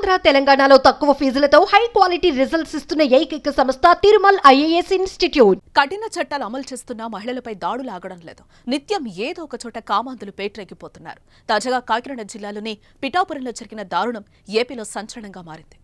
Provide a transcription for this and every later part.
ఆంధ్ర తెలంగాణలో తక్కువ ఫీజులతో high quality results ఇస్తున్న ఏకైక సంస్థ తిరుమల్ ఐఏఎస్ ఇన్స్టిట్యూట్. కఠిన చట్టాలు అమలు చేస్తున్న మహిళలపై దాడులు ఆగడం లేదు. నిత్యం ఏదో ఒక చోట కామాంధులు పేటరేగిపోతున్నారు. తాజాగా కాకినాడ జిల్లాలోని పిఠాపురంలో జరిగిన దారుణం ఏపీలో సంచలనంగా మారింది.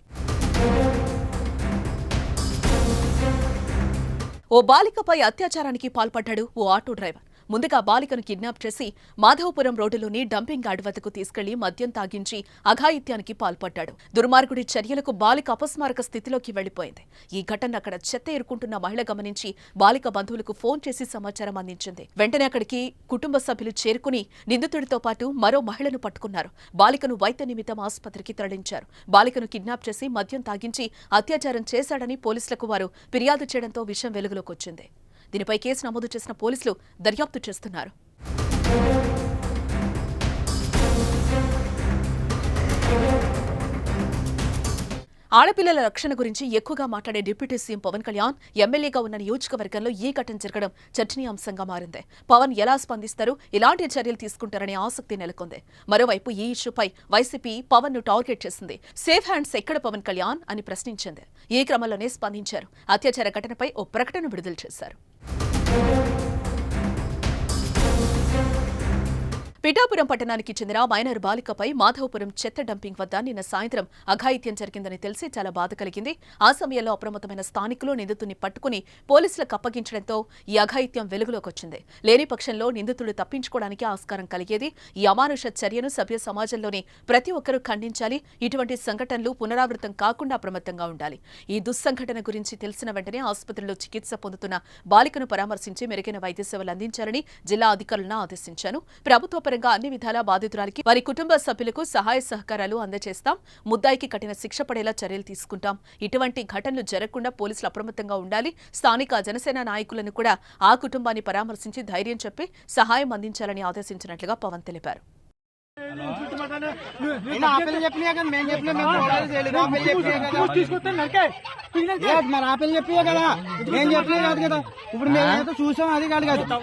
ఓ బాలికపై అత్యాచారానికి పాల్పడ్డాడు ఓ ఆటో డ్రైవర్. ముందుగా బాలికను కిడ్నాప్ చేసి మాధవపురం రోడ్డులోని డంపింగ్ యార్డ్ వద్దకు తీసుకెళ్లి మద్యం తాగించి అఘాయిత్యానికి పాల్పడ్డాడు. దుర్మార్గుడి చర్యలకు బాలిక అపస్మారక స్థితిలోకి వెళ్లిపోయింది. ఈ ఘటన అక్కడ చెత్త ఏరుకుంటున్న మహిళ గమనించి బాలిక బంధువులకు ఫోన్ చేసి సమాచారం అందించింది. వెంటనే అక్కడికి కుటుంబ సభ్యులు చేరుకుని నిందితుడితో పాటు మరో మహిళను పట్టుకున్నారు. బాలికను వైద్య నిమిత్తం ఆసుపత్రికి తరలించారు. బాలికను కిడ్నాప్ చేసి మద్యం తాగించి అత్యాచారం చేశాడని పోలీసులకు వారు ఫిర్యాదు చేయడంతో విషయం వెలుగులోకి వచ్చింది. దీనిపై కేసు నమోదు చేసిన పోలీసులు దర్యాప్తు చేస్తున్నారు. ఆడపిల్లల రక్షణ గురించి ఎక్కువగా మాట్లాడే డిప్యూటీ సీఎం పవన్ కళ్యాణ్ ఎమ్మెల్యేగా ఉన్న నియోజకవర్గంలో ఈ ఘటన జరగడం చర్చనీయాంశంగా మారింది. పవన్ ఎలా స్పందిస్తారు, ఎలాంటి చర్యలు తీసుకుంటారనే ఆసక్తి నెలకొంది. మరోవైపు ఈ ఇష్యూపై వైసీపీ పవన్ ను టార్గెట్ చేసింది. సేఫ్ హ్యాండ్స్ ఎక్కడ పవన్ కళ్యాణ్ అని ప్రశ్నించింది. ఈ క్రమంలోనే స్పందించారు. అత్యాచార ఘటనపై ఓ ప్రకటన విడుదల చేశారు. పిఠాపురం పట్టణానికి చెందిన మైనర్ బాలికపై మాధవపురం చెత్త డంపింగ్ వద్ద నిన్న సాయంత్రం అఘాయిత్యం జరిగిందని తెలిసి చాలా బాధ కలిగింది. ఆ సమయంలో అప్రమత్తమైన స్థానికులు నిందితుడిని పట్టుకుని పోలీసులకు అప్పగించడంతో ఈ అఘాయిత్యం వెలుగులోకి వచ్చింది. లేని పక్షంలో నిందితుడు తప్పించుకోవడానికి ఆస్కారం కలిగేది. ఈ అమానుష చర్యను సభ్య సమాజంలోని ప్రతి ఒక్కరూ ఖండించాలి. ఇటువంటి సంఘటనలు పునరావృతం కాకుండా అప్రమత్తంగా ఉండాలి. ఈ దుస్సంఘటన గురించి తెలిసిన వెంటనే ఆసుపత్రిలో చికిత్స పొందుతున్న బాలికను పరామర్శించి మెరుగైన వైద్య సేవలు అందించాలని జిల్లా అధికారులను ఆదేశించాను. ప్రభుత్వ అన్ని విధాల బాధితురాలికి వారి కుటుంబ సభ్యులకు సహాయ సహకారాలు అందజేస్తాం. ముద్దాయికి కఠిన శిక్ష పడేలా చర్యలు తీసుకుంటాం. ఇటువంటి ఘటనలు జరగకుండా పోలీసులు అప్రమత్తంగా ఉండాలి. స్థానిక జనసేన నాయకులను కూడా ఆ కుటుంబాన్ని పరామర్శించి ధైర్యం చెప్పి సహాయం అందించాలని ఆదేశించినట్లుగా పవన్ తెలిపారు. ఇప్పుడు మేమైతే చూసాం, అది కాదు కదా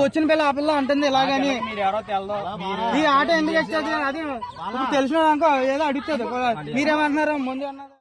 వచ్చిన పిల్ల ఆ పిల్ల అంటుంది ఇలాగని. ఈ ఆట ఎందుకు వచ్చేది అది తెలిసిన అనుకో ఏదో అడుగుతుంది. మీరేమంటున్నారు ముందు అన్నారు.